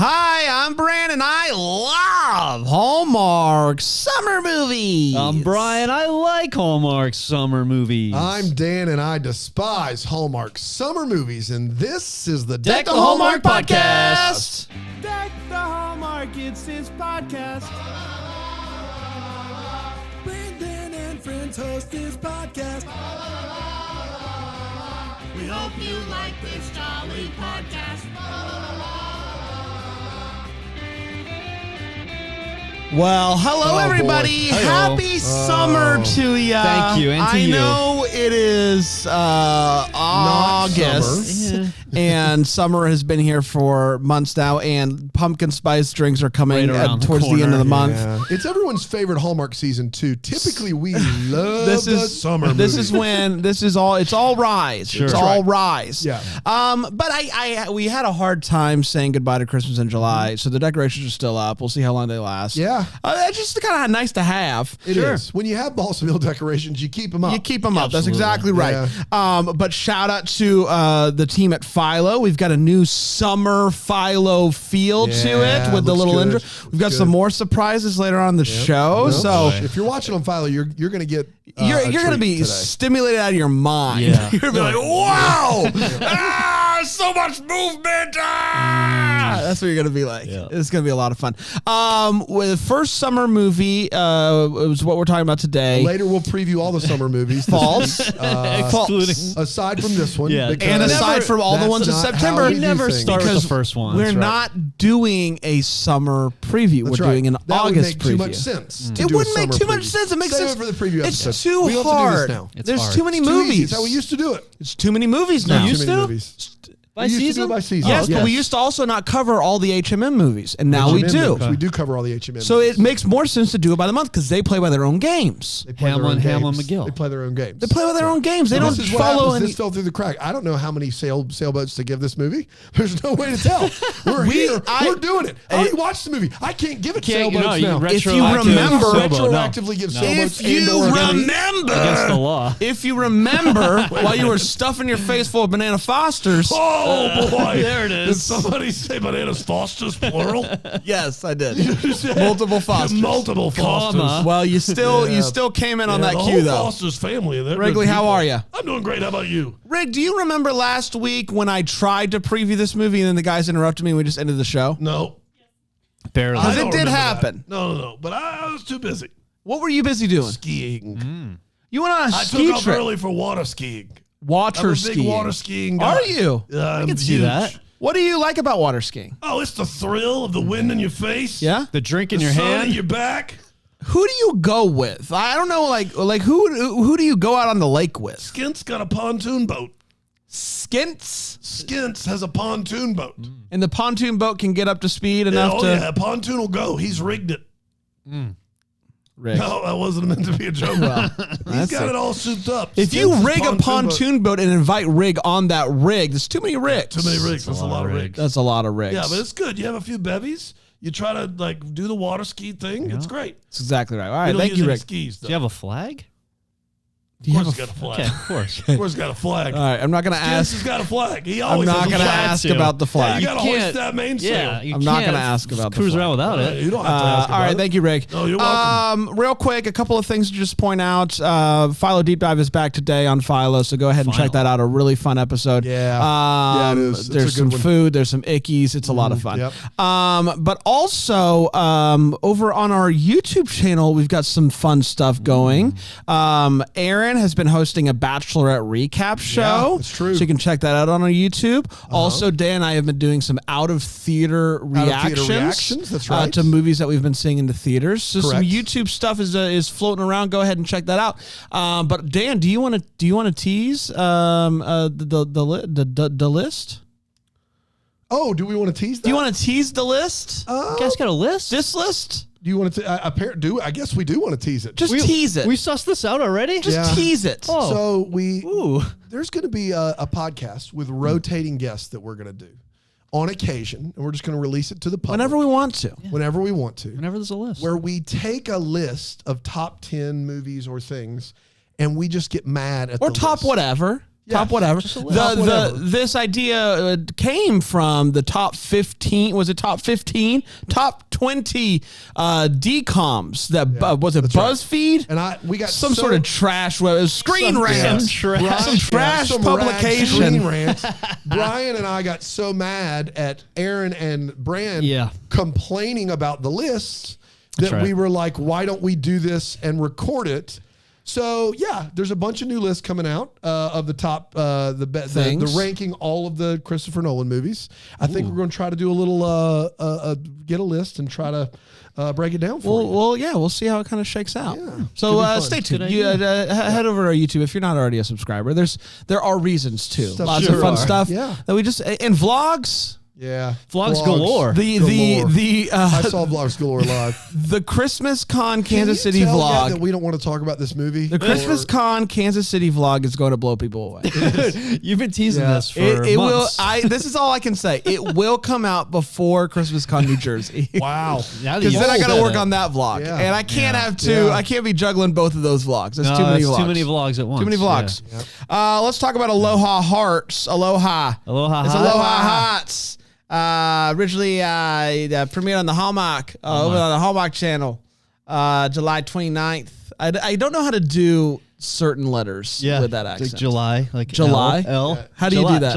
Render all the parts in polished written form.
Hi, I'm Brandon. I love Hallmark summer movies. I'm Brian. I like Hallmark summer movies. I'm Dan, and I despise Hallmark summer movies. And this is the Deck the Hallmark podcast. Deck the Hallmark, it's his podcast. Brandon and friends host this podcast. We hope you like this jolly podcast. Well, hello, everybody. boy. Happy summer to ya. Thank you, and to I you. know it is August, and summer has been here for months now, and pumpkin spice drinks are coming Right around the towards the end corner. of the month. Yeah. It's everyone's favorite Hallmark season, too. Typically, we love the summer movie. This is when it's all rise. Sure. It's That's all right. rise. Yeah. But we had a hard time saying goodbye to Christmas in July, so the decorations are still up. We'll see how long they last. Yeah. It's just kind of nice to have. It is. When you have Balsamil decorations, you keep them up. You keep them up. That's Absolutely. exactly right. But shout out to the team at Philo. We've got a new summer Philo feel to Yeah, it with the looks little good. intro. We've got some more surprises later on in the show. Nope. So if you're watching on Philo, you're going to get you're a going to treat be today. stimulated out of your mind. Yeah. You're going to be like, wow, so much movement. That's what you're going to be like. Yeah. It's going to be a lot of fun. With the first summer movie was what we're talking about today. Later, we'll preview all the summer movies. this False. week. Excluding. Aside from this one. Yeah. because And aside from all the that's ones in not how September, we We do never things. start with because the first one. We're That's right. not doing a summer preview. That's we're right. doing an that August would make preview. too much sense. To It do a wouldn't make summer too much preview. sense. It makes Save sense. it for the preview It's episode. too we don't hard. have to do this now. It's There's hard. too many It's too easy. movies. It's how we used to do it. It's too many movies now. Too used many to? movies. By We used to do season? it by season. Yes, but we used to also not cover all the HMM movies, and now we HMM do. movies. We do cover all the HMM So movies. it makes more sense to do it by the month because they play by their own games. They play their own Hamlin, games. McGill. They play their own games. They play by their own games. They don't This is what follow happens. any. This fell through the crack. I don't know how many sailboats to give this movie. There's no way to tell. We're here. We're doing it. I already watched the movie. I can't give it sailboats now. If you remember- retroactively give sailboats If you and/or remember, Against the law. if you remember, while you were stuffing your face full of banana Fosters. Oh boy, There it is. Did somebody say bananas Fosters plural? Yes, I did. Multiple Fosters. Multiple Fosters. Comma. Well, you still came in on that the cue whole though. Fosters family. Wrigley, how are you? I'm doing great. How about you? Rick, do you remember last week when I tried to preview this movie and then the guys interrupted me and we just ended the show? No. Barely. Because I it don't did remember happen. that. No. But I was too busy What were you busy doing? skiing. You went on a I ski took off trip. early for water skiing. I'm Water a big skiing. water skiing guy. Are you? I can see that. What do you like about water skiing? Oh, it's the thrill of the wind in your face. Yeah? The drink in The your sun hand. in your back. Who do you go with? I don't know, like who do you go out on the lake with? Skint's got a pontoon boat. Skints? Skint's has a pontoon boat. And the pontoon boat can get up to speed enough to... Yeah, pontoon will go. He's rigged it. Rick. No, that wasn't meant to be a joke. He's got it all souped up. If you Skint's rig a boat. pontoon boat and invite Rig on that rig, there's too many rigs. Too many rigs. That's a lot of rigs. That's a lot of rigs. Yeah, but it's good. You have a few bevies. You try to do the water ski thing. It's great. That's exactly right. All We right, don't thank use you, any Rick. skis, though. Do you have a flag? Do you Of have course, a he's got a flag. Okay, of course. Of course, he's got a flag. All right, I'm not going to Skins ask. has got a flag. He I'm always not has a going to flag. ask too. about the Yeah, flag. you got to You hoist can't- that mainsail. Yeah, you I'm not can't gonna ask about the cruise flag. around without it. You don't have to ask about All right, it. thank you, Rick. No, you're welcome. Real quick, a couple of things to just point out. Philo Deep Dive is back today on Philo, so go ahead and check that out. A really fun episode. Yeah. Yeah, it is. It's There's a good some one. food. There's some ickies. It's a lot of fun. Yep. But also over on our YouTube channel, we've got some fun stuff going. Aaron has been hosting a Bachelorette recap show. Yeah, that's true. So you can check that out on our YouTube. Also, Dan and I have been doing some out-of-theater reactions. That's right. To movies that we've been seeing in the theaters. So some Correct. YouTube stuff is floating around. Go ahead and check that out. But Dan, do you want to tease the list? Oh, do we want to tease that? Do you want to tease the list? You guys got a list? This list? Do you want to? I guess we do want to tease it. Just tease it. We sussed this out already? Just tease it. Oh. So Ooh. there's going to be a podcast with rotating guests that we're going to do on occasion, and we're just going to release it to the public Whenever we want to. whenever we want to. Whenever there's a list. Where we take a list of top 10 movies or things, and we just get mad at Or the top list. whatever. top whatever. just a little. This idea came from the top 15. Was it top 15? Top 20 DComs. That was it. BuzzFeed. And we got some sort of trash. Well, it was Screen Rant. Some trash. Some trash some publication. Screen Rant. Brian and I got so mad at Aaron and Brand complaining about the lists that we were like, why don't we do this and record it? So yeah, there's a bunch of new lists coming out of the top, the ranking all of the Christopher Nolan movies. I think we're going to try to do a little, get a list and try to break it down for you. Well, yeah, we'll see how it kind of shakes out. Yeah, so stay tuned. You, head over to our YouTube if you're not already a subscriber. There are reasons too. Lots of fun stuff that we just and vlogs. Yeah, vlogs galore. I saw Vlogs Galore live. The Christmas Con Kansas City Can you tell vlog. that we don't want to talk about this movie. The Christmas Con Kansas City vlog is going to blow people away. You've been teasing this for it months. will. This is all I can say. It will come out before Christmas Con New Jersey. Wow. Because then I got to work on that vlog, and I can't have two. I can't be juggling both of those vlogs. There's too many vlogs. Too many vlogs at once. Too many vlogs. Yeah. Let's talk about Aloha Hearts. Aloha. Aloha. It's Aloha Hearts. Originally premiered on the Hallmark, over on the Hallmark channel, July 29th. I don't know how to do certain letters with that accent. Like July. L. Yeah. How do you do that?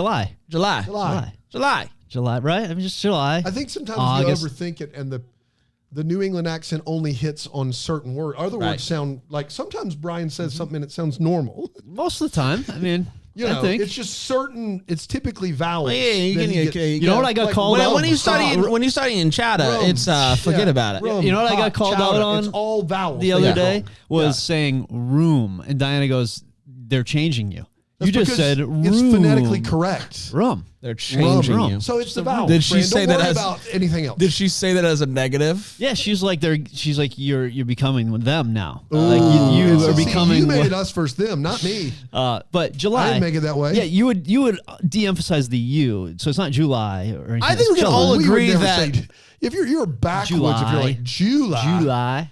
July, right? I mean, just July. I think sometimes August. you overthink it, and the New England accent only hits on certain words. Other words sound like, sometimes Brian says something and it sounds normal. Most of the time. I mean, I think it's just certain. It's typically vowels. Yeah, you know what I got called out when you study in Chatta, it's forget about it. You know what I got called out on? It's all vowels. The other day was saying room, and Diana goes, "They're changing you." That's you just said room. It's phonetically correct. Rum. They're changing you. So it's the vowel. Did she say Don't that worry as about anything else? Did she say that as a negative? Yeah, she's like you're becoming them now. Like you are becoming. You made it us versus them, not me. But July. I didn't make it that way. Yeah, you would de-emphasize the you, so it's not July or anything. I think we can all agree that if you're backwards, if you're like July.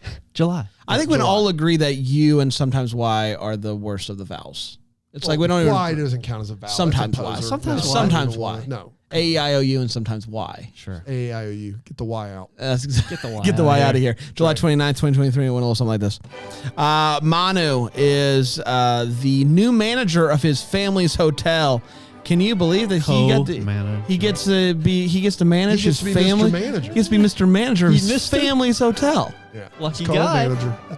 I think we can all agree that you and sometimes Y are the worst of the vowels. It's like we don't even. Y doesn't count as a vowel. Sometimes Y. Sometimes Y. No. A-E-I-O-U and sometimes Y. Sure. A-E-I-O-U. Get the Y out. Get the Y out of here. July 29th, 2023, and a little something like this. Manu is the new manager of his family's hotel. Can you believe that he gets to manage his family? He gets to be Mr. Manager of his family's hotel. Yeah. Lucky guy.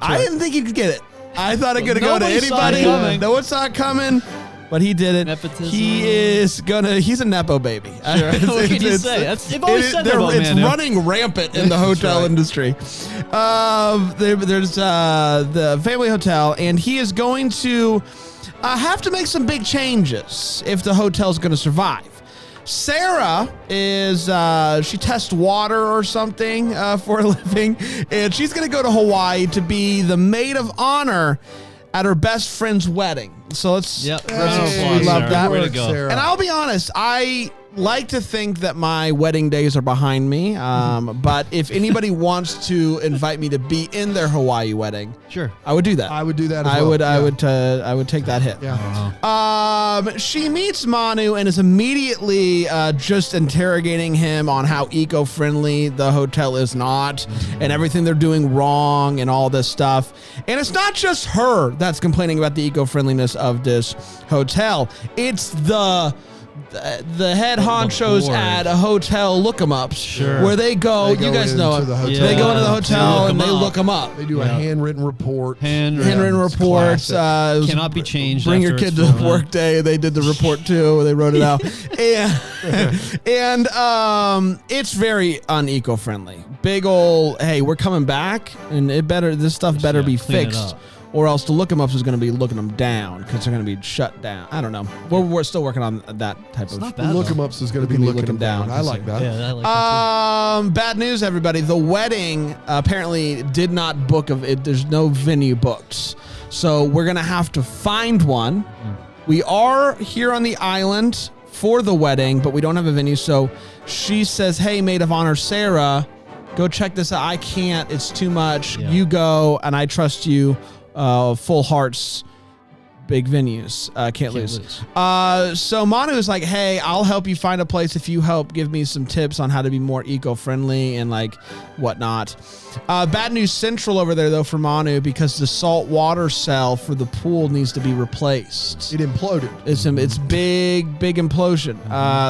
I didn't think he'd get it. I thought it could go to anybody. No one saw it coming, but he did it. Nepotism. He's a Nepo baby. Sure. What can you say? They've always said that about It's Manu. running rampant in the hotel industry. There's the family hotel, and he is going to have to make some big changes if the hotel's going to survive. Sarah is, she tests water or something for a living, and she's going to go to Hawaii to be the maid of honor at her best friend's wedding. So let's we love that. Way to go. Sarah. And I'll be honest, I like to think that my wedding days are behind me, but if anybody wants to invite me to be in their Hawaii wedding, sure, I would do that. I would do that as well. I would take that hit. Yeah. She meets Manu and is immediately just interrogating him on how eco-friendly the hotel is not, and everything they're doing wrong and all this stuff. And it's not just her that's complaining about the eco-friendliness of this hotel. It's the head honchos at a hotel look 'em ups, where they go you guys know it. They go into the hotel and they look them up. They do a handwritten report. Handwritten reports. Cannot be changed. Bring your kid to work day. They did the report too. They wrote it out. And it's very uneco-friendly. Big ol', hey, we're coming back, and this stuff better be fixed. Or else the look 'em ups is going to be looking them down because they're going to be shut down. I don't know. We're still working on that type of. Look 'em ups is going to be looking them down. I like that. Yeah, I like that too. Bad news, everybody. The wedding apparently did not book of it. There's no venue booked, so we're going to have to find one. We are here on the island for the wedding, but we don't have a venue. So she says, "Hey, maid of honor, Sarah, go check this out. I can't. It's too much. You go, and I trust you." Full hearts, big venues. Can't lose. So Manu is like, hey, I'll help you find a place if you help give me some tips on how to be more eco-friendly and like whatnot. Bad news central over there though for Manu, because the salt water cell for the pool needs to be replaced. It imploded. It's big implosion.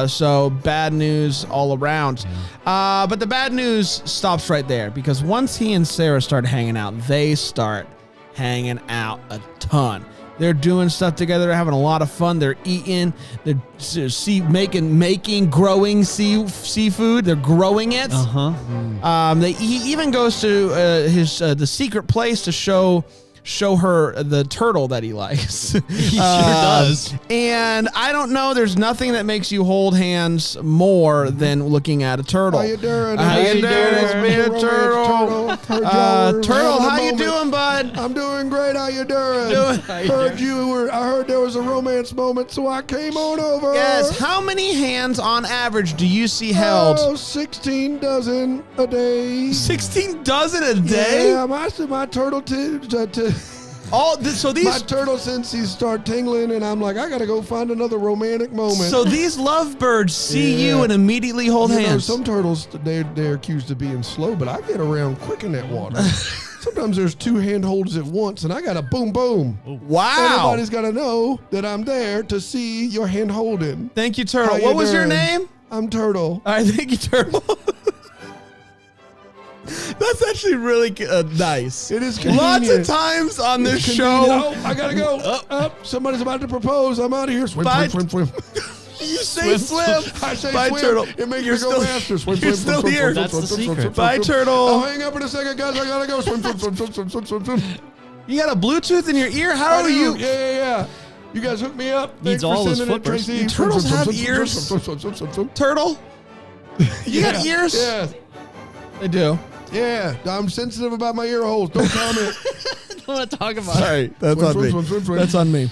So bad news all around. But the bad news stops right there, because once he and Sarah start hanging out, they start hanging out a ton. They're doing stuff together. They're having a lot of fun. They're eating. They're growing seafood. They're growing it. He even goes to the secret place to show her the turtle that he likes. He sure does. And I don't know, there's nothing that makes you hold hands more than looking at a turtle. How you doing? How you doing? It's me, a turtle. Turtle, how you doing, bud? I'm doing great. How you doing? I heard there was a romance moment, so I came on over. Yes. How many hands on average do you see held? Oh, 16 dozen a day. 16 dozen a day? Yeah, my turtle so these my turtle senses start tingling, and I'm like, I gotta go find another romantic moment. So these lovebirds see you and immediately hold hands. Some turtles, they're accused of being slow, but I get around quick in that water. Sometimes there's two handholds at once, and I got a boom, boom. Wow. Everybody's got to know that I'm there to see your hand holding. Thank you, Turtle. What was your name? I'm Turtle. All right, thank you, Turtle. That's actually really nice. It is convenient. Lots of times on this show. Oh, I got to go. Somebody's about to propose. I'm out of here. Swim. You say swim. I say Bye, swim. Turtle. It makes you're you go still, faster. Swim, you're still here. That's the secret. Bye, Turtle. I'll hang up in a second, guys. I got to go. Swim. You got a Bluetooth in your ear? How are you? Yeah. You guys hook me up. Needs all his flippers. Turtles have ears. Turtle? You got ears? Yeah. They do. Yeah, I'm sensitive about my ear holes. Don't comment. Don't want to talk about Sorry, that's on me. That's on me.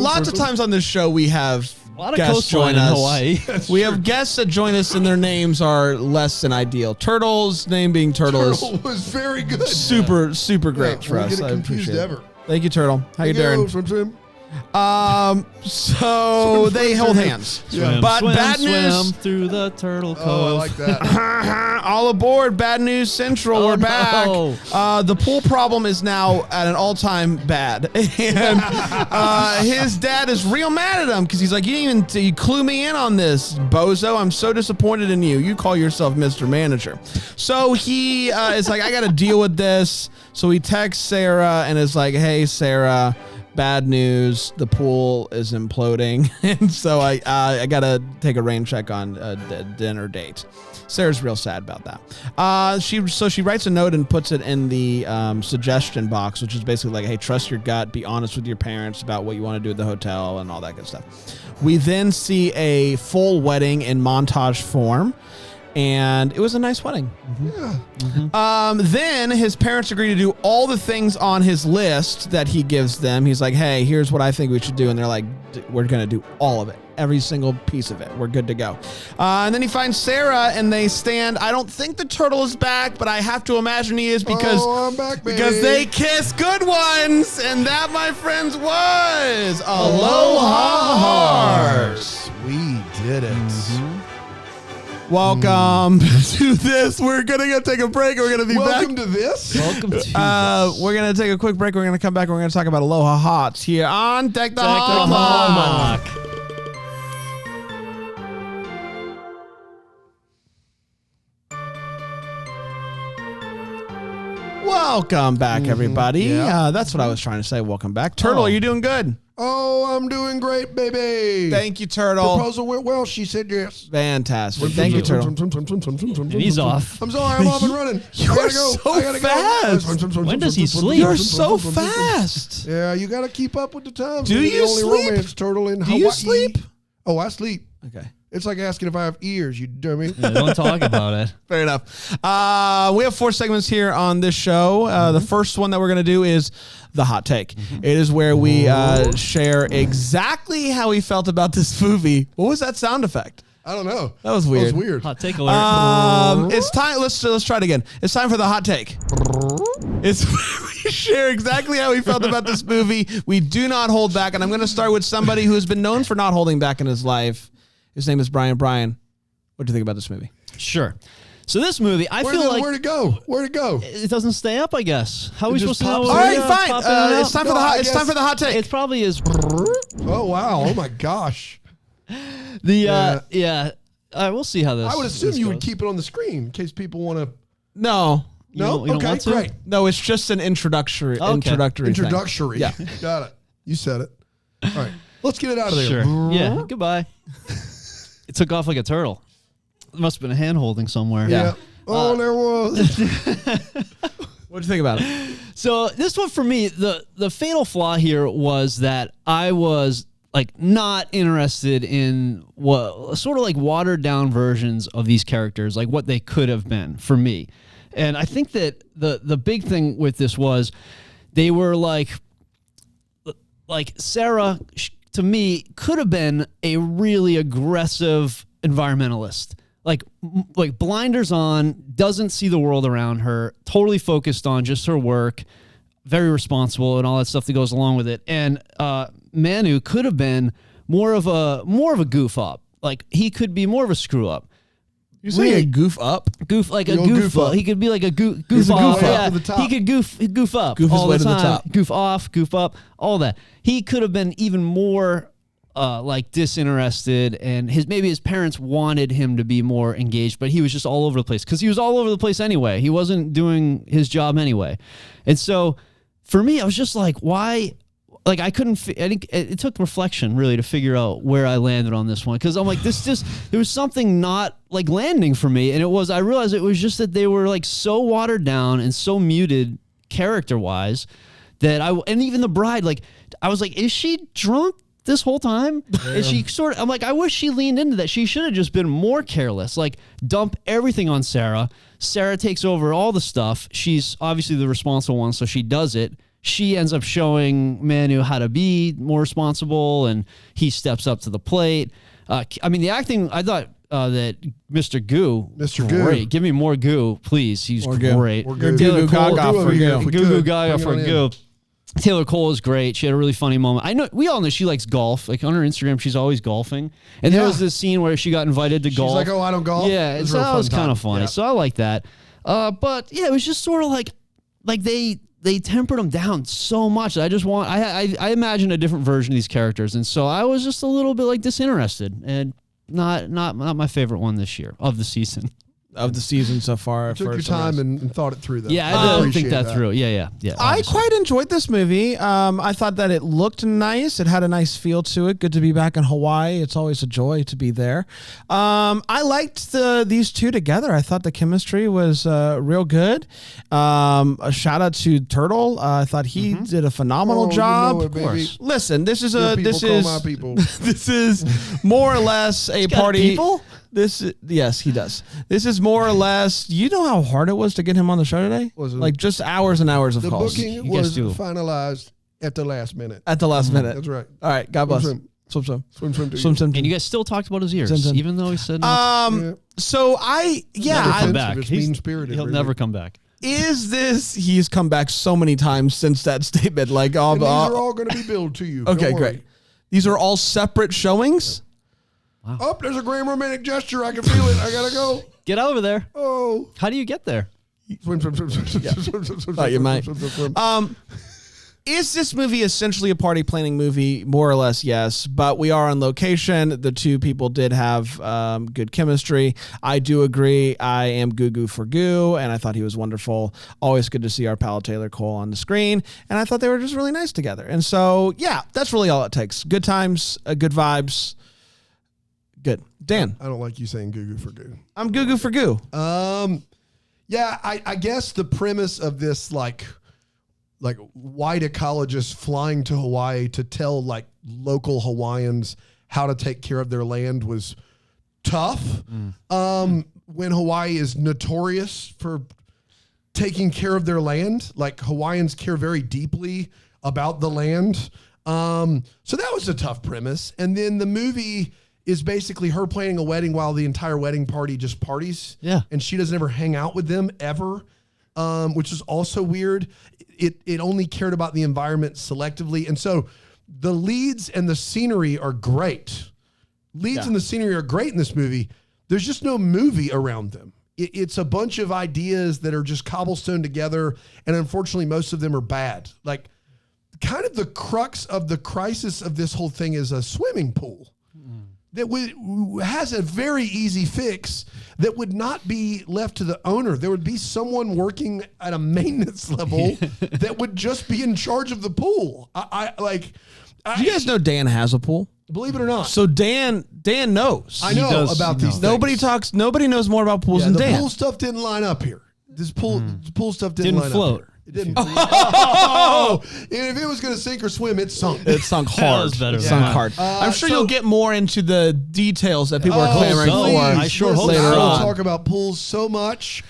Lots of times on this show we have a lot of guests join us. In Hawaii. We have guests that join us and their names are less than ideal. Turtle's name being Turtle was very good. Super great for us. I appreciate it. Thank you, Turtle. How you doing? So they hold hands. Swim, but swim, bad news through the turtle cove. Oh, I like that. All aboard, Bad News Central. We're back. The pool problem is now at an all-time bad, and his dad is real mad at him because he's like, you didn't even clue me in on this, bozo. I'm so disappointed in you. You call yourself Mr. Manager. So he is like, I got to deal with this. So he texts Sarah and is like, hey, Sarah, bad news, the pool is imploding, and so I gotta take a rain check on a dinner date. Sarah's real sad about that. She writes a note and puts it in the suggestion box, which is basically like, hey, trust your gut, be honest with your parents about what you want to do at the hotel and all that good stuff. We then see a full wedding in montage form. And it was a nice wedding. Then his parents agree to do all the things on his list that he gives them. He's like, hey, here's what I think we should do. And they're like, we're going to do all of it. Every single piece of it. We're good to go. And then he finds Sarah and they stand. I don't think the turtle is back, but I have to imagine he is because, I'm back, baby. because they kiss good ones. And that, my friends, was Aloha Hearts. We did it. Welcome to this. We're going to go take a break. We're going to be back. Welcome to this. Welcome to this. We're going to take a quick break. We're going to come back. And we're going to talk about Aloha Hots here on Deck the Hallmark. Welcome back, everybody. Yeah. That's what I was trying to say. Welcome back. Turtle, are you doing good? Oh, I'm doing great, baby. Thank you, Turtle. Proposal went well. She said yes. Fantastic. Thank you, Turtle. And he's off. I'm sorry. I'm off and running. You're so fast. When does he sleep? You're so fast. Yeah, you got to keep up with the times. Do you the only sleep? romance turtle in Hawaii. Do you sleep? Oh, I sleep. Okay. It's like asking if I have ears, you dummy. Yeah, don't talk about it. Fair enough. We have 4 segments here on this show. The first one that we're going to do is the hot take. It is where we share exactly how we felt about this movie. What was that sound effect? I don't know. That was weird. Hot take alert. It's time. Let's try it again. It's time for the hot take. We share exactly how we felt about this movie. We do not hold back, and I'm going to start with somebody who has been known for not holding back in his life. His name is Brian. Brian, what do you think about this movie? Sure. So this movie, I feel like where'd it go? Where'd it go? It doesn't stay up, I guess. How are we supposed to know? pops All right, fine. It's time for the hot. It's time for the hot take. It probably is. Oh wow! Oh my gosh! We'll see how this. I would assume this you goes. would keep it on the screen in case people want to. No. No. You don't Okay, want to? great. No, it's just an introductory. Okay. Introductory. thing. Introductory. Yeah. Got it. You said it. All right. Let's get it out of there. Sure. Yeah. Goodbye. It took off like a turtle. There must have been a hand holding somewhere. Yeah. Oh, there was. What do you think about it? So this one for me, the fatal flaw here was that I was like not interested in what sort of like watered down versions of these characters, like what they could have been for me. And I think that the big thing with this was they were like Sarah to me could have been a really aggressive environmentalist. Like blinders on, doesn't see the world around her, totally focused on just her work, very responsible and all that stuff that goes along with it. And Manu could have been more of a goof up. Like he could be more of a screw up. You're saying a goof up? Goof like a The old goof goof up. He could be like a goof He's a off. goof up Yeah, to the top. he could goof up Goof his all way the to the time. top. Goof off, goof up, all that. He could have been even more like disinterested, and maybe his parents wanted him to be more engaged, but he was just all over the place because he was all over the place anyway. He wasn't doing his job anyway. And so for me, I was just like, why? Like I couldn't. I think it took reflection really to figure out where I landed on this one because I'm like, there was something not like landing for me, and I realized it was just that they were like so watered down and so muted character wise that and even the bride, like I was like, is she drunk this whole time? And she I'm like, I wish she leaned into that. She should have just been more careless, like dump everything on Sarah. Sarah takes over all the stuff. She's obviously the responsible one, so she does it. She ends up showing Manu how to be more responsible, and he steps up to the plate. I mean, the acting, I thought that Mr. Goo, great. Give me more Goo, please. He's great. More Goo. Goo Gaga for Goo. Goo Gaga for Goo. Taylor Cole is great. She had a really funny moment. We all know she likes golf. Like on her Instagram, she's always golfing. And there was this scene where she got invited to golf. She's like, oh, I don't golf. Yeah, so that was kind of funny. Yeah. So I like that. But yeah, it was just sort of like they tempered them down so much. I imagine a different version of these characters, and so I was just a little bit like disinterested, and not my favorite one this year of the season. Of the season so far. You took your time and thought it through, though. Yeah, I did think that through. Yeah. I quite enjoyed this movie. I thought that it looked nice. It had a nice feel to it. Good to be back in Hawaii. It's always a joy to be there. I liked these two together. I thought the chemistry was real good. A shout out to Turtle. I thought he did a phenomenal job. Of course. Listen, this is this is more or less a party. People? Yes, he does. This is more or less. You know how hard it was to get him on the show today? Was it? Like just hours and hours of The calls. booking was finalized at the last minute. At the last minute. That's right. All right. God bless. Swim. Swim. And you guys still talked about his ears, even though he said So I come back. It's mean-spirited. He'll never come back. He's come back so many times since that statement. Like, and these are all going to be billed to you. Okay, great. These are all separate showings. Wow. Oh, there's a grand romantic gesture. I can feel it. I gotta go. Get over there. Oh. How do you get there? Swim. Thought you might. Is this movie essentially a party planning movie? More or less, yes. But we are on location. The two people did have good chemistry. I do agree. I am Goo for Goo, and I thought he was wonderful. Always good to see our pal Taylor Cole on the screen, and I thought they were just really nice together. And so, yeah, that's really all it takes. Good times, good vibes. Good. Dan. I don't like you saying Goo for Goo. I'm Goo for Goo. Yeah, I guess the premise of this, like white ecologists flying to Hawaii to tell like local Hawaiians how to take care of their land was tough. When Hawaii is notorious for taking care of their land, like Hawaiians care very deeply about the land. So that was a tough premise. And then the movie is basically her planning a wedding while the entire wedding party just parties. Yeah. And she doesn't ever hang out with them ever, which is also weird. It only cared about the environment selectively. And so the leads and the scenery are great. Leads and the scenery are great in this movie. There's just no movie around them. It's a bunch of ideas that are just cobblestoned together. And unfortunately, most of them are bad. Like, kind of the crux of the crisis of this whole thing is a swimming pool that has a very easy fix that would not be left to the owner. There would be someone working at a maintenance level that would just be in charge of the pool. Do you guys know Dan has a pool? Believe it or not. So Dan knows. I know about these things. Nobody knows more about pools than Dan. The pool stuff didn't line up here. This pool stuff didn't line float. up here. It didn't. And if it was going to sink or swim, it sunk. It sunk hard. better. It sunk hard. I'm sure you'll get more into the details that people are clamoring for. I sure hope later I on. talk about pools so much.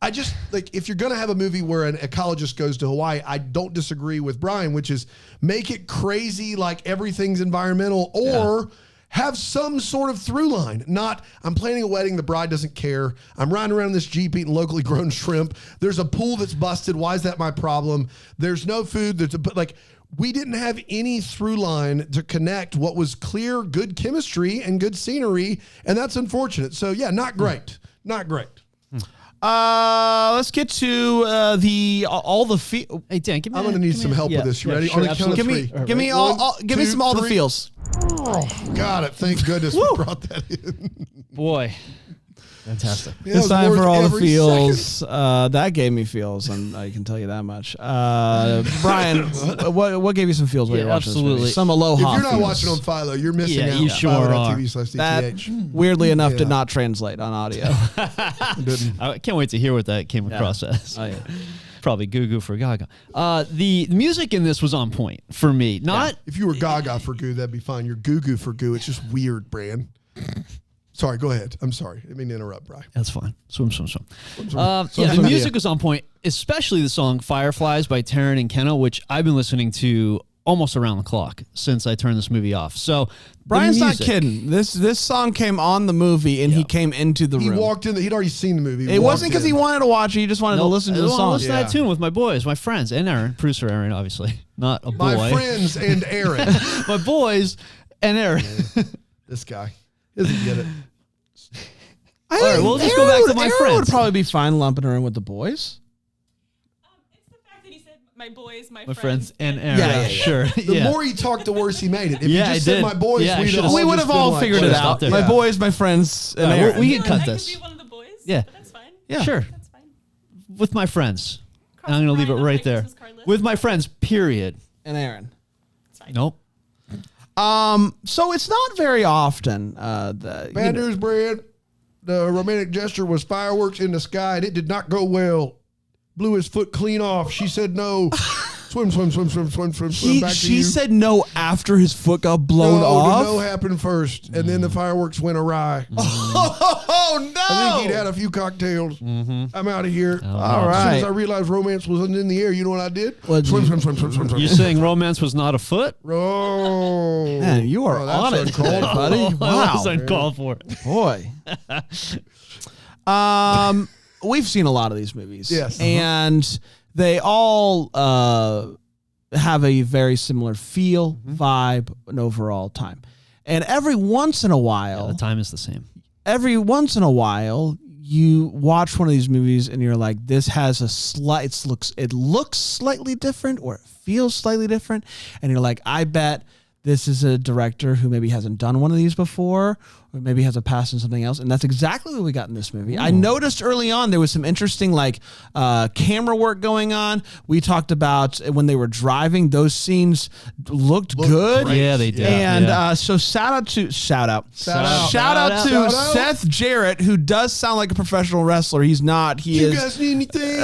I just, like, if you're going to have a movie where an ecologist goes to Hawaii, I don't disagree with Brian, which is make it crazy like everything's environmental, or have some sort of through line. Not, I'm planning a wedding, the bride doesn't care. I'm riding around in this Jeep eating locally grown shrimp. There's a pool that's busted. Why is that my problem? There's no food. We didn't have any through line to connect what was clear, good chemistry and good scenery, and that's unfortunate. So, yeah, not great. Not great. Let's get to all the feel. Hey Dan, give me. I'm going to need some help with this. You ready? Sure, On the count of Give me, three. give me all. Give me some all the feels. Oh, got it. Thank goodness we brought that in. Boy, fantastic. It's time for all the feels. That gave me feels, and I can tell you that much. Brian, what gave you some feels while you were watching this movie? Some Aloha. If you're not feels. watching on Philo, you're missing out. you sure are. Philo.tv/DTH. That, weirdly enough, did not translate on audio. I can't wait to hear what that came across as. Oh, yeah. Probably Goo Goo for Gaga. The music in this was on point for me. If you were Gaga for Goo, that'd be fine. You're Goo Goo for Goo. It's just weird, Bran. Sorry, go ahead. I'm sorry. I didn't mean to interrupt, Brian. That's fine. Swim. The music was on point, especially the song Fireflies by Taron and Kenna, which I've been listening to almost around the clock since I turned this movie off. So Brian's not kidding. This song came on the movie, and he came into the room. He walked in. He'd already seen the movie. It wasn't because he wanted to watch it. He just wanted to listen to the song. Listen to that tune with my boys, my friends, and Aaron, producer Aaron, obviously. Not a boy. My friends and Aaron. My boys and Aaron. This guy doesn't get it. All right, we'll just go back to my Aaron friends. would probably be fine lumping her in with the boys. It's the fact that he said my boys, my friends, and Aaron. Yeah, sure. The more he talked, the worse he made it. If Yeah, he just I said did. my boys, Yeah, I we should've- would have all figured it out. there. My boys, my friends, and Right, Aaron. we can cut I this. could be one of the boys. Yeah. But that's fine. Yeah. Sure. That's fine. With my friends. And I'm going to leave it Brian on right my there. Christmas card list. With my friends, period. and Aaron. Nope. So it's not very often. Bad news, Brad. The romantic gesture was fireworks in the sky, and it did not go well. Blew his foot clean off. She said no. Swim. Back to She you. said no after his foot got blown no, off. the no happened first, and then the fireworks went awry. Oh no! I think he'd had a few cocktails. I'm out of here. All As soon right. as I realized romance was in the air, you know what I did? What'd you- Swim. You're saying romance was not afoot? Oh, Man, you are that's on it, uncalled today, for. buddy. That Wow, was uncalled for. boy. We've seen a lot of these movies. Yes. And they all have a very similar feel, vibe, and overall time. And every once in a while, The time is the same. you watch one of these movies and you're like, this has it looks slightly different, or it feels slightly different. And you're like, I bet this is a director who maybe hasn't done one of these before, or maybe has a past in something else. And that's exactly what we got in this movie. I noticed early on there was some interesting camera work going on. We talked about when they were driving, those scenes looked good. great. Yeah, they did. And so shout out to Seth Jarrett, who does sound like a professional wrestler. He's not. He You is guys need anything?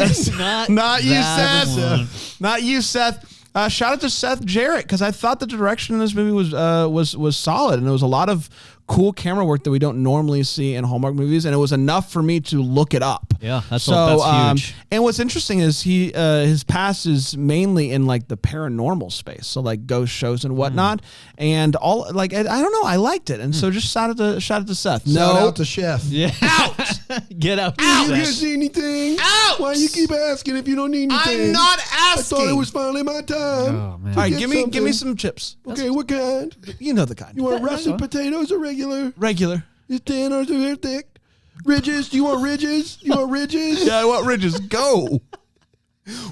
not you, that Seth. one. Not you, Seth. Shout out to Seth Jarrett, because I thought the direction in this movie was solid, and there was a lot of cool camera work that we don't normally see in Hallmark movies, and it was enough for me to look it up. Yeah, that's huge. And what's interesting is his past is mainly in like the paranormal space, so like ghost shows and whatnot, and all like I don't know, I liked it, and so just shout out to Seth. Shout out to Chef. Yeah, out, get out. You guys need anything? Out. Why you keep asking if you don't need anything? I'm not asking. I thought it was finally my time. Oh man! All right, give me some chips. Okay, what kind? You know the kind. You want russet potatoes or regular? Regular. It's 10 or they're thick. Ridges? Do you want ridges? You want ridges? Yeah, I want ridges. Go.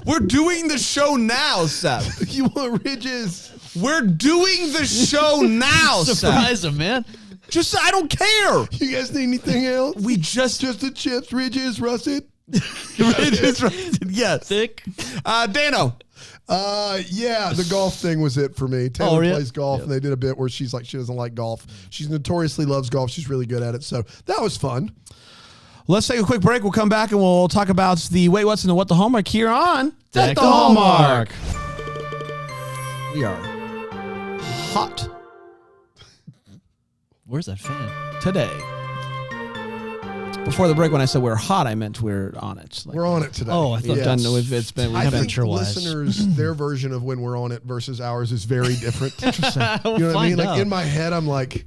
We're doing the show now, Seth. You want ridges? We're doing the show now, Surprise Seth. him, man. Just I don't care. You guys need anything else? We just the chips, ridges, russet. ridges, yes. Thick. Dano. Yeah, the golf thing was it for me. Taylor plays golf, Yep. and they did a bit where she's like she doesn't like golf. She notoriously loves golf. She's really good at it, so that was fun. Let's take a quick break. We'll come back and we'll talk about the Wait What's and the What the Hallmark here on Deck the Hallmark. We are hot Where's that fan? today. Before the break, when I said we're hot, I meant we're on it. Like, We're on it today. Oh, I thought we've done. It's been. I We've been. think listeners, their version of when we're on it versus ours is very different. You know what I mean? Like in my head, I'm like,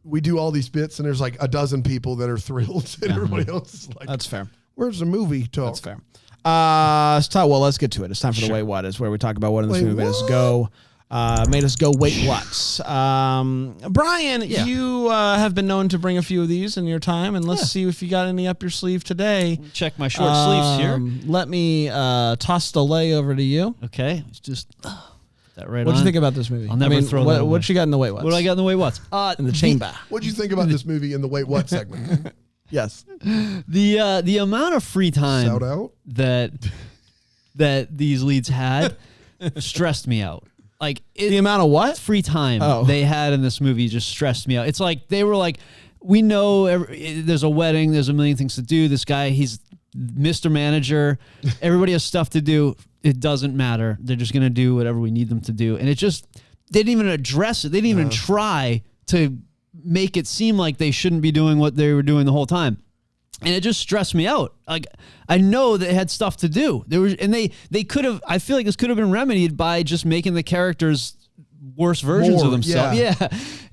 we do all these bits, and there's like a dozen people that are thrilled, and everybody else is like, That's fair. Where's the movie talk? That's fair. Let's get to it. It's time for the Wait What, is where we talk about what in this movie made us go. Wait, what? Brian, you have been known to bring a few of these in your time, and let's see if you got any up your sleeve today. Check my short sleeves here. Let me toss the lay over to you. Okay, it's just that right. What'd you think about this movie? I'll never throw that away. What you got in the Wait What? What do I got in the Wait What's? In the chamber. What'd you think about this movie in the Wait What segment? Yes. The amount of free time Shout out. that these leads had stressed me out. Like The amount of what? free time they had in this movie just stressed me out. It's like they were like, we know there's a wedding, there's a million things to do. This guy, he's Mr. Manager. Everybody has stuff to do. It doesn't matter. They're just going to do whatever we need them to do. And it just, they didn't even address it. They didn't even try to make it seem like they shouldn't be doing what they were doing the whole time. And it just stressed me out. Like, I know they had stuff to do. They could have, I feel like this could have been remedied by just making the characters worse versions of themselves. Yeah.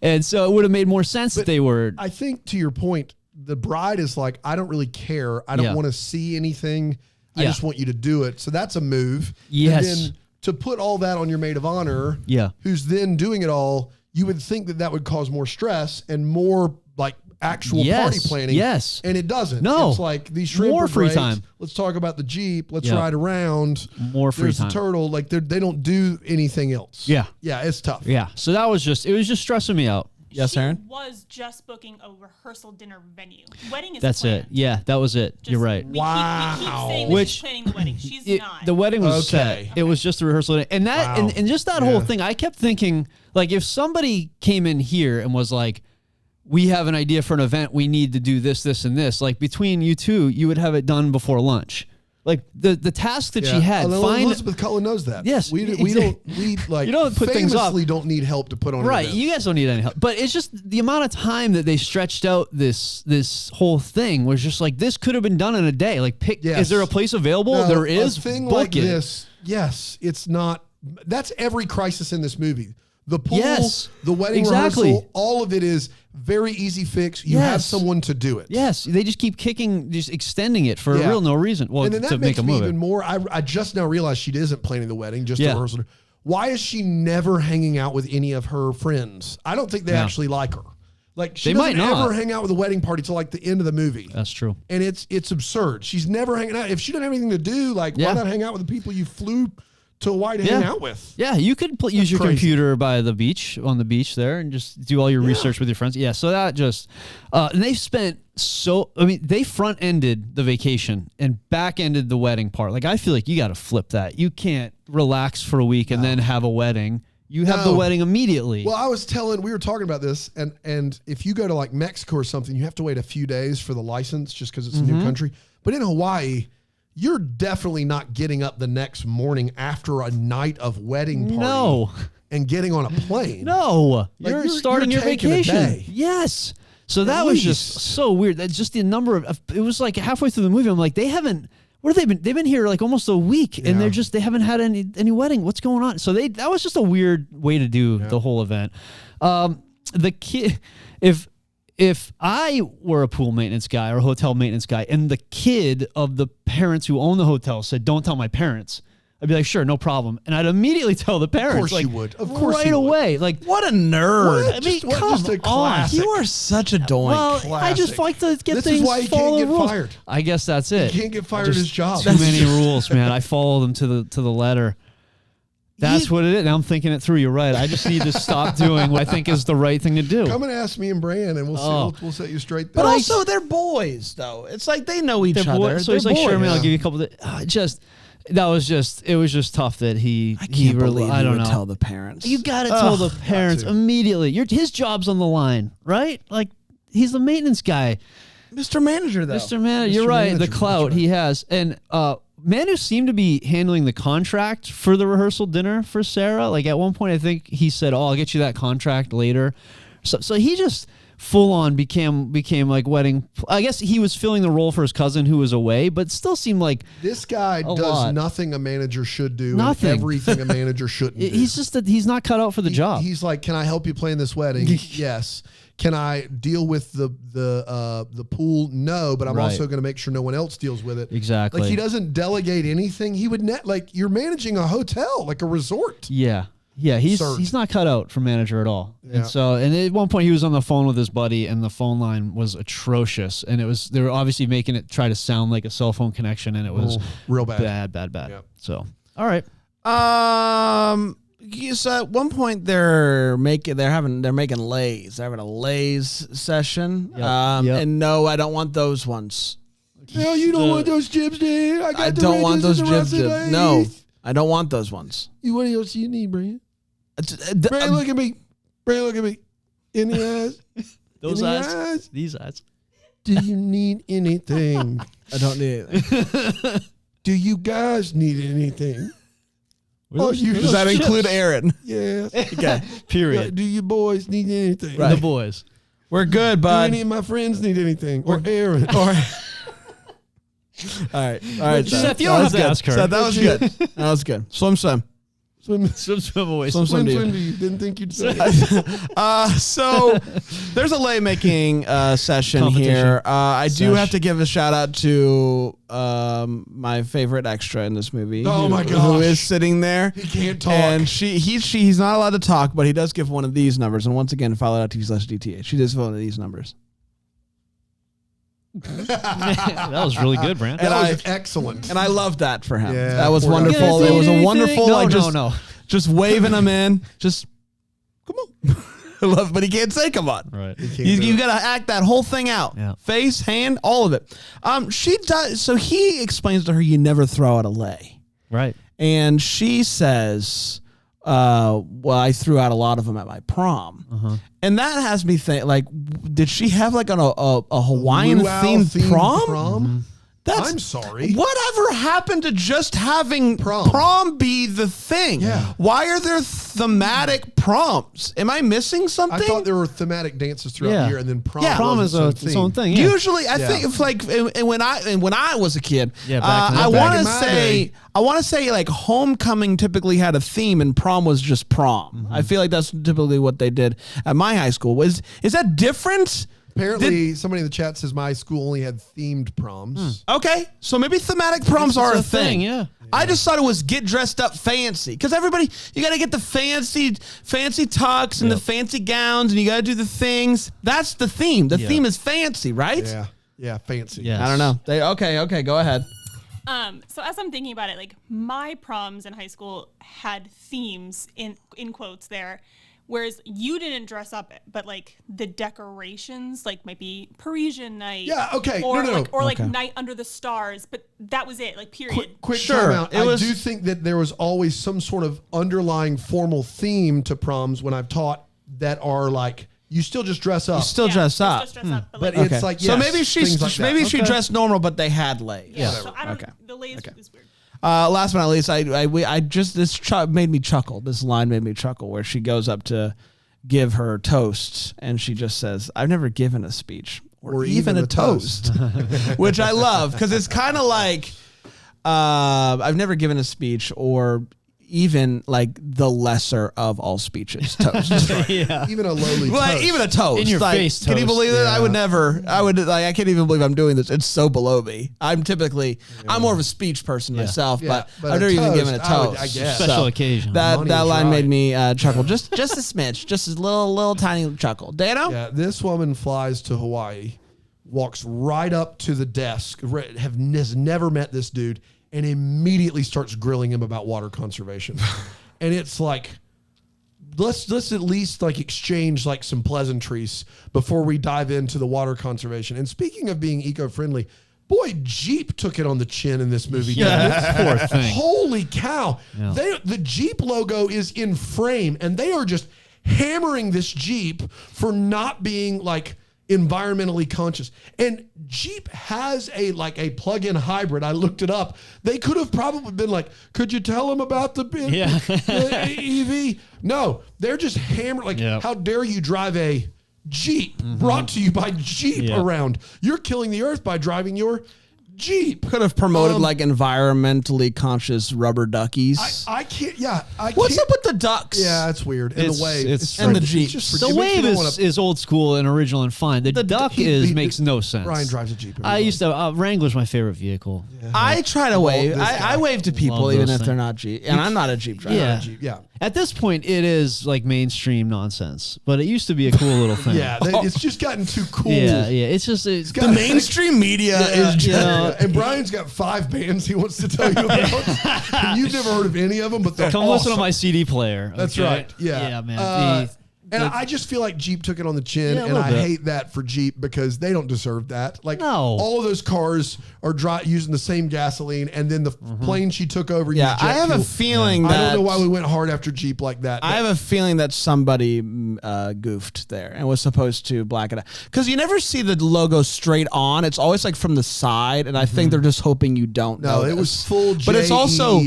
And so it would have made more sense if they were. I think to your point, the bride is like, I don't really care. I don't want to see anything. I just want you to do it. So that's a move. Yes. And then to put all that on your maid of honor, who's then doing it all, you would think that would cause more stress and more like actual party planning. Yes. And it doesn't. No. It's like these shrimp More are free great. time. Let's talk about the Jeep. Let's ride around. More free There's time. the turtle. Like they don't do anything else. Yeah. Yeah, it's tough. Yeah. So it was just stressing me out. Yes, she Aaron? was just booking a rehearsal dinner venue. Wedding is That's planned. it. Yeah, that was it. You're right. We keep saying that she's planning the wedding. She's not. The wedding was Okay. set. It was just a rehearsal. And that and just that whole thing, I kept thinking, like, if somebody came in here and was like, we have an idea for an event, we need to do this, this, and this, like between you two, you would have it done before lunch. Like the task that she had. Elizabeth Cullen knows that. Yes, we like you don't put things off. famously don't need help to put on. Right, an you guys don't need any help. But it's just the amount of time that they stretched out this whole thing was just like, this could have been done in a day. Like, is there a place available? No, there is. A thing Book like it. this. Yes, it's not. That's every crisis in this movie. The pool, the wedding rehearsal, all of it is very easy fix. You have someone to do it. Yes, they just keep just extending it for real no reason. Well, and then that to makes make a me movie. even more. I just now realized she isn't planning the wedding, just a rehearsal. Why is she never hanging out with any of her friends? I don't think they actually like her. Like she doesn't ever hang out with the wedding party till like the end of the movie. That's true. And it's absurd. She's never hanging out. If she doesn't have anything to do, like why not hang out with the people you flew to Hawaii to hang out with? Yeah, you could use your computer by the beach, on the beach there, and just do all your research with your friends. Yeah, so that just, and they've spent they front-ended the vacation and back-ended the wedding part. Like, I feel like you got to flip that. You can't relax for a week and then have a wedding. You have the wedding immediately. Well, we were talking about this, and if you go to like Mexico or something, you have to wait a few days for the license just because it's a new country. But in Hawaii, you're definitely not getting up the next morning after a night of wedding party. No. and getting on a plane. No, you're starting your taking a vacation. day. Yes. So that was just so weird. That's just the number of. It was like halfway through the movie. I'm like, they haven't. What have they been? They've been here like almost a week, and they haven't had any wedding. What's going on? So that was just a weird way to do the whole event. The kid, if I were a pool maintenance guy or a hotel maintenance guy, and the kid of the parents who own the hotel said, "Don't tell my parents," I'd be like, "Sure, no problem," and I'd immediately tell the parents. Of course like, you would. Of course, right away. Like, what a nerd! I mean, come a on. classic. You are such a doink. Well, I just like to get This things. is why he can't get rules. fired. I guess that's it. He can't get fired at his job. Too many rules, man. I follow them to the letter. That's what it is. Now I'm thinking it through. You're right. I just need to stop doing what I think is the right thing to do. Come and ask me and Bran, and we'll see. We'll set you straight there. But also, they're boys, though. It's like they know each other. So he's like, "Sure, man. I'll give you a couple of." It was just tough that he. I can't believe I don't he would know. tell the parents. You got to tell the parents immediately. His job's on the line, right? Like he's the maintenance guy. Mr. Manager, though. Mr. Manager, you're right. The clout he has, and Manu seemed to be handling the contract for the rehearsal dinner for Sarah. Like at one point, I think he said, "Oh, I'll get you that contract later." So he just full on became like wedding. I guess he was filling the role for his cousin who was away, but still seemed like this guy does lot. Nothing a manager should do. Nothing. And everything a manager shouldn't do. He's just that he's not cut out for the job. He's like, "Can I help you plan this wedding?" Yes. Can I deal with the pool? No, but I'm also going to make sure no one else deals with it. Exactly. Like he doesn't delegate anything. He would like you're managing a hotel, like a resort. Yeah. Yeah, he's not cut out for manager at all. Yeah. And so, and at one point he was on the phone with his buddy, and the phone line was atrocious. And they were obviously making it try to sound like a cell phone connection, and it was real bad. Bad. Yep. So, all right. So at one point they're making lays. They're having a lays session. Yep. And no, I don't want those ones. No, you don't want those jibs, dude. I don't want those jibs. No, I don't want those ones. What else do you need, Brian? Brian, look at me. Brian, look at me. In the eyes. Those in the eyes. These eyes. Do you need anything? I don't need anything. Do you guys need anything? Does that include Aaron? Yeah. Okay. Period. Do you boys need anything? Right. The boys. We're good, Do bud. any of my friends need anything? Or Aaron? All right. Seth, you don't have to ask her. Seth, that was good. That was good. Swim. Swim away. Swim. You didn't think you'd say it. So there's a lay making session here. I do have to give a shout out to my favorite extra in this movie. Oh my gosh. Who is sitting there. He can't talk. And he's not allowed to talk, but he does give one of these numbers. And once again, follow.tv/DTA. She does one of these numbers. That was really good, Brant. That was excellent. And I love that for him. Yeah, that was wonderful. It was a wonderful, just waving him in. Just come on. I love, but he can't say come on. Right. You got to act that whole thing out. Yeah. Face, hand, all of it. She does. So he explains to her, you never throw out a lay. Right. And she says, well, I threw out a lot of them at my prom. And that has me think, like, did she have like a Hawaiian themed prom? I'm sorry. Whatever happened to just having prom be the thing? Yeah. Why are there thematic proms? Am I missing something? I thought there were thematic dances throughout the year, and then prom. Prom is its own thing. Yeah. Usually, I think if like when I was a kid, back I want to say like homecoming typically had a theme, and prom was just prom. I feel like that's typically what they did at my high school. Is that different? Apparently, somebody in the chat says my school only had themed proms. Okay, so maybe thematic proms are a thing. Yeah. I just thought it was get dressed up fancy because everybody, you got to get the fancy tux and the fancy gowns, and you got to do the things. That's the theme. The theme is fancy, right? Yeah, fancy. Yes. I don't know. Okay, go ahead. So as I'm thinking about it, like my proms in high school had themes in quotes there. Whereas you didn't dress up, but like the decorations, like might be Parisian night. Yeah, okay. Or No. like night under the stars, but that was it. Like period. Quick time out. I do think that there was always some sort of underlying formal theme to proms when I've taught that are like you still just dress up. You still dress up. Just dress up, But like, it's like so maybe she she dressed normal, but they had lays. yeah. So I don't. The lays was weird. Last but not least, I just made me chuckle. This line made me chuckle where she goes up to give her toast and she just says, "I've never given a speech or even a toast," which I love because it's kind of like I've never given a speech or even like the lesser of all speeches, toast. Yeah. Even a lowly toast. Even a toast. In your face toast. Can you believe it? I would never, I can't even believe I'm doing this. It's so below me. I'm more of a speech person myself, but I've never even given a toast. I guess. Special occasion. That line made me chuckle. Just a smidge. Just a little tiny chuckle. Dano? Yeah, this woman flies to Hawaii, walks right up to the desk, has never met this dude, and immediately starts grilling him about water conservation. And it's like, let's at least like exchange like some pleasantries before we dive into the water conservation. And speaking of being eco-friendly, boy, Jeep took it on the chin in this movie. Yeah, poor thing. Holy cow. Yeah. The Jeep logo is in frame, and they are just hammering this Jeep for not being like environmentally conscious. And Jeep has a plug-in hybrid. I looked it up. They could have probably been like, could you tell them about the EV? No, they're just hammered. How dare you drive a Jeep brought to you by Jeep around? You're killing the earth by driving your Jeep. Could have promoted environmentally conscious rubber duckies. I can't. Yeah. What's up with the ducks? Yeah, it's weird. And the wave. And the Jeep. The wave is old school and original and fine. The duck makes no sense. Brian drives a Jeep. I used to. Wrangler's my favorite vehicle. Yeah. I try to wave. I wave to people even if they're not Jeep. And I'm not a Jeep driver. Yeah. At this point, it is like mainstream nonsense, but it used to be a cool little thing. It's just gotten too cool. Yeah. It's just the mainstream media is. And Brian's got 5 bands he wants to tell you about. And you've never heard of any of them, but they're Come listen to my CD player. That's right. Yeah. Yeah, man. And I just feel like Jeep took it on the chin, and I hate that for Jeep because they don't deserve that. Like, all of those cars are using the same gasoline, and then the plane she took over used jet I have fuel. a feeling that... I don't know why we went hard after Jeep like that. I have a feeling that somebody goofed there and was supposed to black it out. Because you never see the logo straight on. It's always like from the side, and I think they're just hoping you don't know. It was full J-E-E-P. But it's also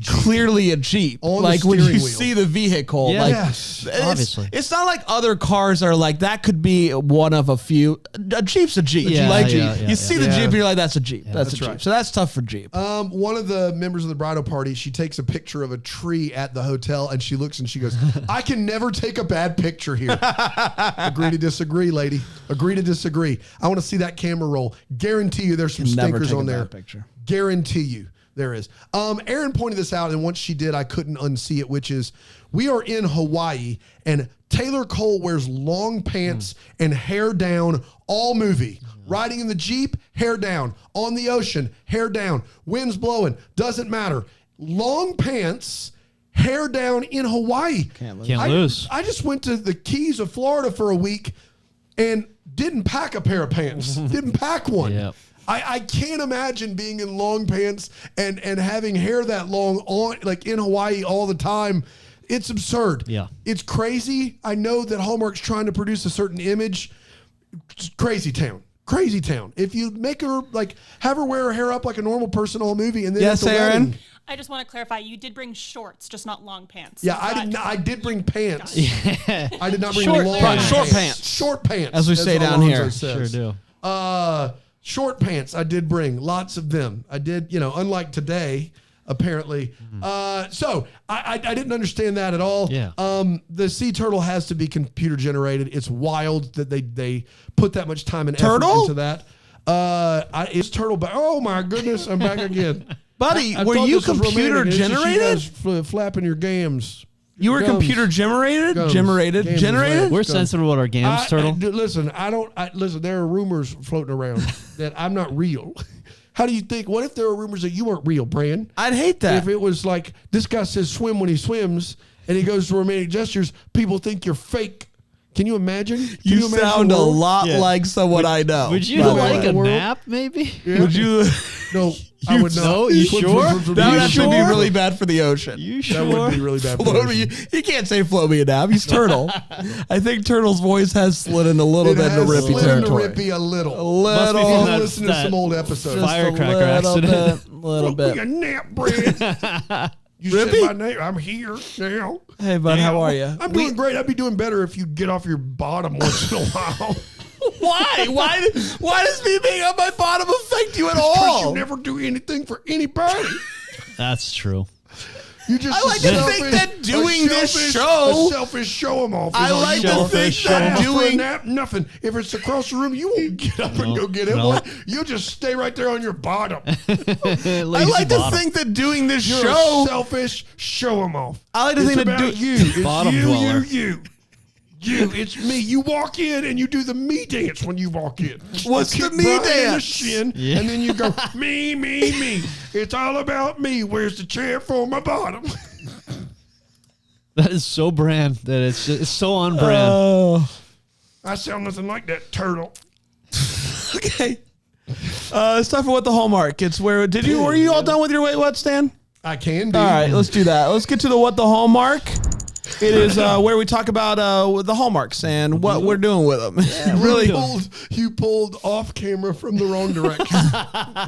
clearly a Jeep. On like when you wheel. see the vehicle. Yes, obviously. It's not like other cars are like, that could be one of a few. A Jeep's a Jeep. You see the Jeep and you're like, that's a Jeep. That's a Jeep. Right. So that's tough for Jeep. One of the members of the bridal party, she takes a picture of a tree at the hotel and she looks and she goes, I can never take a bad picture here. Agree to disagree, lady. Agree to disagree. I want to see that camera roll. Guarantee you there's some stinkers on there. Picture. Guarantee you there is. Erin pointed this out, and once she did, I couldn't unsee it, which is we are in Hawaii and Taylor Cole wears long pants and hair down all movie. Riding in the Jeep, hair down. On the ocean, hair down. Wind's blowing, doesn't matter. Long pants, hair down in Hawaii. Can't lose. I just went to the Keys of Florida for a week and didn't pack a pair of pants. Didn't pack one. Yep. I can't imagine being in long pants and having hair that long on like in Hawaii all the time. It's absurd. Yeah. It's crazy. I know that Hallmark's trying to produce a certain image. It's crazy town. Crazy town. If you make her have her wear her hair up like a normal person all movie, and then yes, Aaron. I just want to clarify. You did bring shorts, just not long pants. Yeah, I did bring pants. Yeah. I did not bring long pants. Short pants. Short pants, as we say down here. Sure do. Short pants. I did bring lots of them. I did. Unlike today. Apparently. So I didn't understand that at all. Yeah. The sea turtle has to be computer generated. It's wild that they put that much time and effort into that. It's turtle back. Oh my goodness, I'm back again. Buddy, were you computer generated? Flapping your gams. You were computer generated? Generated? We're sensitive about our gams, Turtle. Listen, listen, there are rumors floating around that I'm not real. How do you think? What if there were rumors that you weren't real, Bran? I'd hate that. If it was like, this guy says swim when he swims, and he goes to romantic gestures, people think you're fake. Can you imagine? You sound a lot like someone I know. Would you like a nap, maybe? Yeah. Would you? No, I would not. No, you sure? That would actually be really bad for the ocean. You sure? That would be really bad for the ocean. You can't say float me enough. He's Turtle. I think Turtle's voice has slid in a little bit into Rippy territory. Rippy a little. Must be from I'll that- listen to some old episodes. Firecracker accident. Little bit. A nap, Brad. You Rippy? said my name. I'm here now. Hey, bud, how are you? I'm doing great. I'd be doing better if you'd get off your bottom once in a while. Why? Why does me being on my bottom affect you at Because all? you never do anything for anybody. That's true. You just I like to think that doing this show, a selfish show 'em off. I like to think that doing nap, nothing. If it's across the room, you won't get up and go get it. No. You'll just stay right there on your bottom. I like to think that doing this You're show, a selfish show 'em off. I like to It's think that about you. It's Bottom you, dweller. you. It's me. You walk in and you do the me dance when you walk in. What's You the kick me Brian in the dance? shin, Yeah. and then you go me, me, me. It's all about me. Where's the chair for my bottom? That is so brand that it's so on brand. Oh, I sound nothing like that turtle. okay. It's time for What the Hallmark. It's where were you all done with your Wait What, Stan? I can be. All right, let's do that. Let's get to the What the Hallmark. It is where we talk about the hallmarks and what we're doing with them. Really, You pulled off camera from the wrong direction.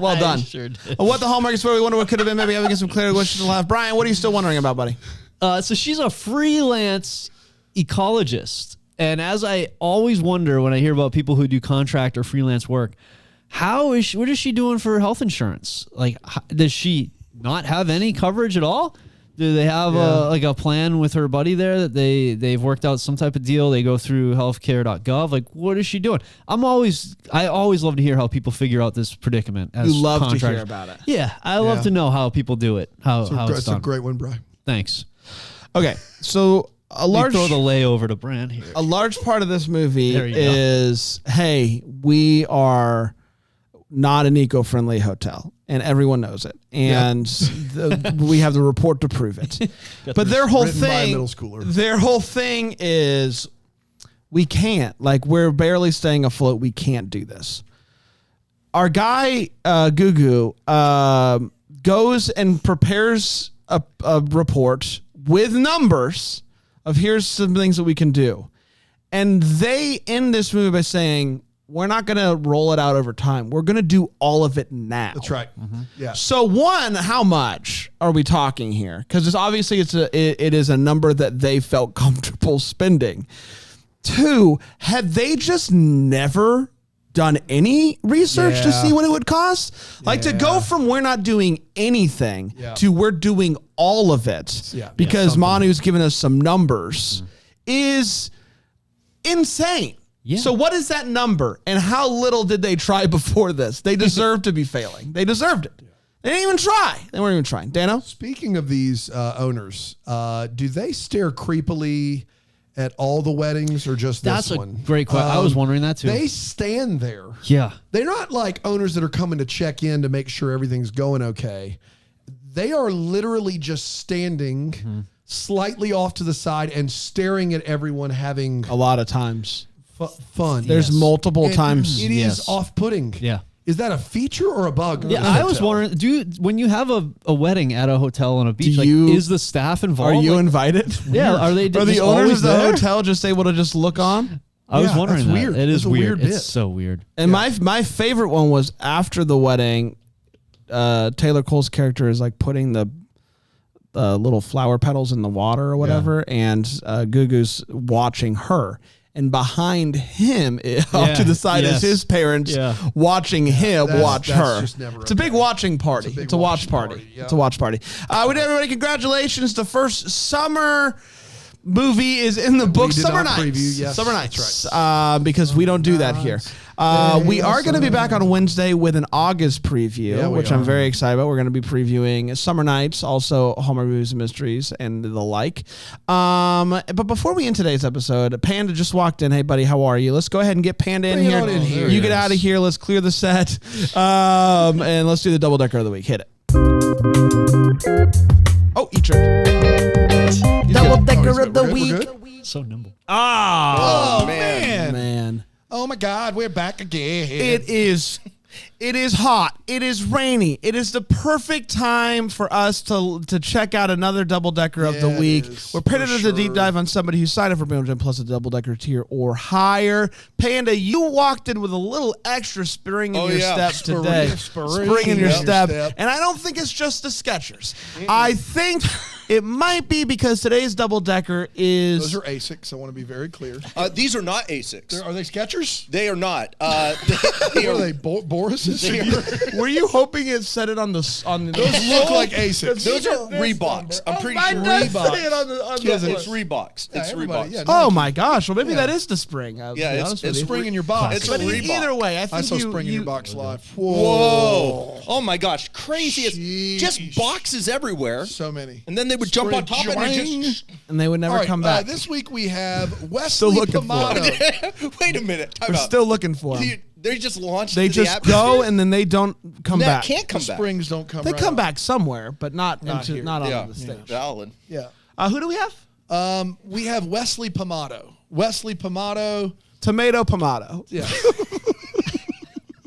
well done. Sure did. What the Hallmark is where we wonder what could have been. Maybe having some clarity questions to laugh. Brian, what are you still wondering about, buddy? So she's a freelance ecologist. And as I always wonder when I hear about people who do contract or freelance work, what is she doing for health insurance? Like, does she not have any coverage at all? Do they have a plan with her buddy there that they've worked out some type of deal? They go through healthcare.gov. Like, what is she doing? I always love to hear how people figure out this predicament. As You love to contractors. hear about it. Yeah, I love to know how people do it. How it's That's done. a great one, Brian. Thanks. Okay, so a large Throw the layover to Brand here. a large part of this movie There you go. is, hey, we are not an eco-friendly hotel, and everyone knows it, and we have the report to prove it. But their whole Written by a thing, middle schooler. their whole thing is, we can't. Like, we're barely staying afloat. We can't do this. Our guy Gugu goes and prepares a report with numbers of here's some things that we can do. And they end this movie by saying, we're not going to roll it out over time. We're going to do all of it now. That's right. Yeah. So one, how much are we talking here? Because obviously it is a number that they felt comfortable spending. Two, had they just never done any research to see what it would cost? Like to go from we're not doing anything to we're doing all of it because Manu's given us some numbers is insane. Yeah. So what is that number and how little did they try before this? They deserve to be failing. They deserved it. They didn't even try. They weren't even trying. Dano? Speaking of these owners, do they stare creepily at all the weddings or just That's this a one? great question. I was wondering that too. They stand there. Yeah. They're not like owners that are coming to check in to make sure everything's going okay. They are literally just standing slightly off to the side and staring at everyone having A lot of times. fun. There's multiple times. It is off-putting. Yeah. Is that a feature or a bug? of Yeah, the I was hotel? wondering, when you have a wedding at a hotel on a beach, is the staff involved? Are you Like, invited? yeah, are they Are just the owners always of the there? hotel just able to just look on? I was Yeah, wondering that's that. weird. It That's is a weird. weird It's bit. so weird. And my favorite one was after the wedding, Taylor Cole's character is like putting the little flower petals in the water or whatever, and Gugu's watching her. And behind him, off to the side, is his parents watching him watch her. just never It's a big watching party. It's a watch party. It's a watch party. Everybody, congratulations. The first summer movie is in the books. did Summer not Nights. preview, yes, Summer that's Nights. Because we don't do that here. We are going to be back on Wednesday with an August preview, which I'm very excited about. We're going to be previewing Summer Nights, also Hallmark Movies and Mysteries, and the like. But before we end today's episode, Panda just walked in. Hey, buddy, how are you? Let's go ahead and get Panda in here. You get out of here. Let's clear the set. And let's do the double decker of the week. Hit it. Oh, he tripped. Double decker of the week. So nimble. Oh, man. man. Oh my God, we're back again. It is It is hot. It is rainy. It is the perfect time for us to check out another double-decker of the week. We're paying a deep dive on somebody who signed up for Premium Plus a double-decker tier or higher. Panda, you walked in with a little extra spring in your step today. Spring in your step. And I don't think it's just the Skechers. I think it might be because today's double-decker is... Those are Asics. I want to be very clear. These are not Asics. Are they Skechers? They are not. Are they Boris's? Were you hoping it said it on the... Those look like Asics. Those are Reeboks. I'm pretty sure. Reeboks. It's Reeboks. It's Reeboks. Yeah, oh my gosh! Well, maybe that is the spring. It's spring in your box. It's but a Reebok. either way, I think I saw spring in your box live. Whoa! Oh my gosh! Crazy! Just boxes everywhere. So many. And then they would jump on top of it and they would never come back. This week we have Wesley Pamato. Wait a minute. We're still looking for them. They just launched. They just go and then they don't come back. Can't come back. Springs don't come. They come back somewhere, but not on the stage. Valid. Yeah. Who do we have? We have Wesley Pamato. Wesley Pamato. Tomato Pamato. Yeah.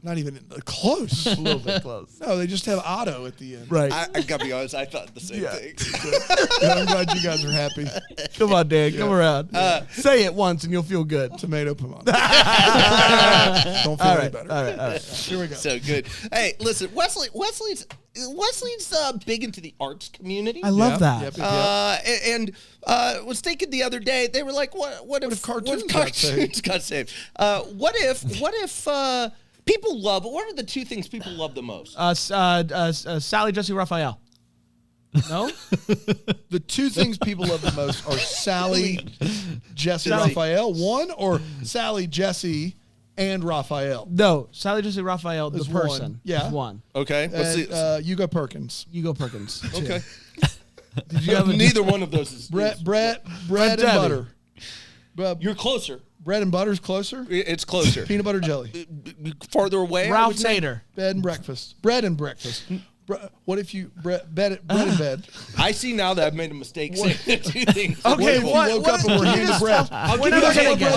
Not even close. A little bit close. No, they just have Otto at the end. Right. I gotta be honest. I thought the same thing. I'm glad you guys are happy. Come on, Dan. Come around. Say it once and you'll feel good. Tomato Pamato. Don't feel any better. All right. Here we go. So good. Hey, listen, Wesley's big into the arts community. I love that. Yep. And was thinking the other day, they were like, what if cartoons got saved? What if people love? What are the two things people love the most? Sally Jesse Raphael. No? The two things people love the most are Sally, Jesse, Raphael. One or Sally, Jesse, and Raphael. No, Sally Jesse Raphael, the person. One. Yeah. One. Okay. Hugo Perkins. Hugo Perkins. Okay. Did you have neither one of those is bread and butter. You're closer. Bread and butter's closer. It's closer. Peanut butter jelly. Farther away. Ralph Nader. Bed and breakfast. Bread and breakfast. What if you bread and bed? I see now that I've made a mistake saying the two things. Okay, what if you woke up and were handed bread? I'll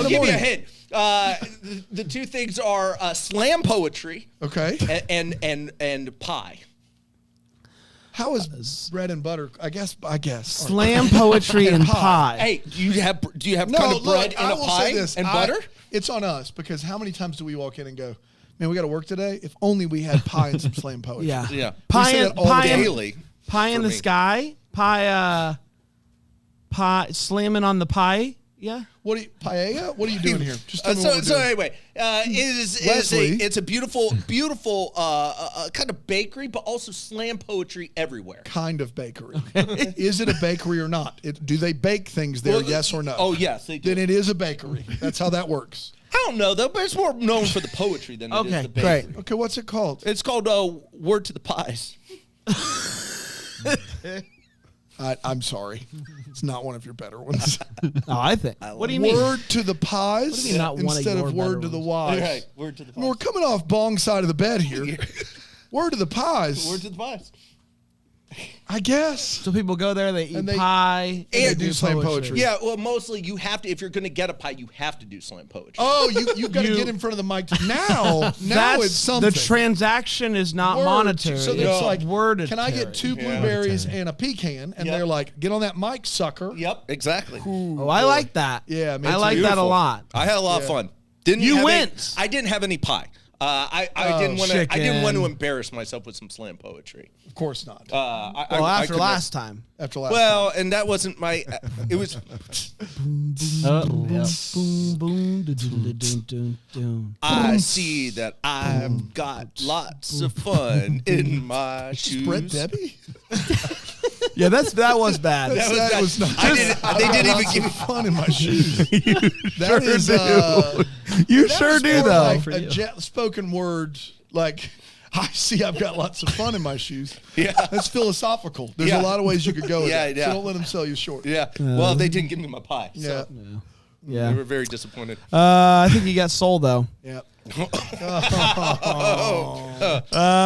give you a hint. The two things are slam poetry. Okay. And pie. How is bread and butter? I guess. Slam poetry and pie. Hey, do you have kind of bread and a pie and butter? It's on us because how many times do we walk in and go, man, we got to work today? If only we had pie and some slam poetry. Yeah. Pie daily. Pie in the sky. Pie slamming on the pie. Yeah. Paella? What are you doing here? Just so anyway, it's a beautiful kind of bakery, but also slam poetry everywhere. Kind of bakery. Is it a bakery or not? Do they bake things there? Yes or no? Oh yes, they do. Then it is a bakery. That's how that works. I don't know though, but it's more known for the poetry than it is the bakery. Great. Okay, what's it called? It's called Word to the Pies. I'm sorry. It's not one of your better ones. I think. What do you mean? Word to the pies What do you mean not one of instead your of word better to the ones? wise. Right, word to the pies. We're coming off bong side of the bed here. Word to the pies. Word to the pies. I guess. So people go there, they eat And they- pie, and they do slam poetry. Yeah, well, mostly you have to, if you're going to get a pie, you have to do slam poetry. Oh, you've got to get in front of the mic. Now it's something. The transaction is not monetary. So it's it's like, worded. can I get 2 blueberries and a pecan? And they're like, get on that mic, sucker. Yep, exactly. Oh, I like that. Yeah, me I too. like that a lot. I had a lot of fun. You went. I didn't have any pie. I didn't want to embarrass myself with some slam poetry. Of course not. After last time. After last Well, and that wasn't my. It was. Boom, boom, dun. I see that I've got lots of fun in my shoes. Brett Debbie? Yeah, that was bad. That was not. They didn't even give me fun in my shoes. That is you sure do though. Like a spoken word, like I see I've got lots of fun in my shoes. Yeah. That's philosophical. There's a lot of ways you could go with it. Yeah. So don't let them sell you short. Yeah. Well, they didn't give me my pie. So Yeah. they were very disappointed. I think you got sold though. Yeah.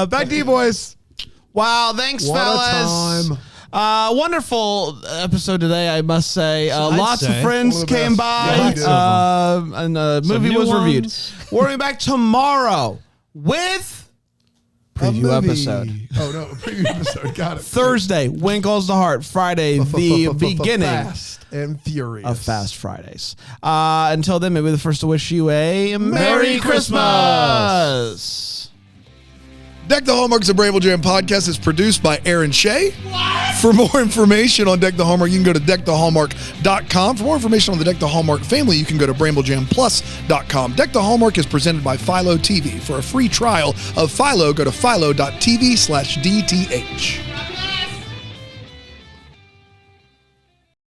Back to you boys. Wow, thanks, What a fellas. time. Wonderful episode today, I must say. Lots of friends One of the came best. by, Yeah, and the movie new was reviewed. ones. We're going to be back tomorrow with preview episode. Oh, no, a preview episode. Got it. Thursday, When Calls the Heart. Friday, the beginning Fast and Furious. of Fast Fridays. Until then, maybe the first to wish you a Merry Christmas. Deck the Hallmark's a Bramble Jam podcast is produced by Aaron Shea. For more information on Deck the Hallmark, you can go to deckthehallmark.com. For more information on the Deck the Hallmark family, you can go to bramblejamplus.com. Deck the Hallmark is presented by Philo TV. For a free trial of Philo, go to philo.tv/DTH.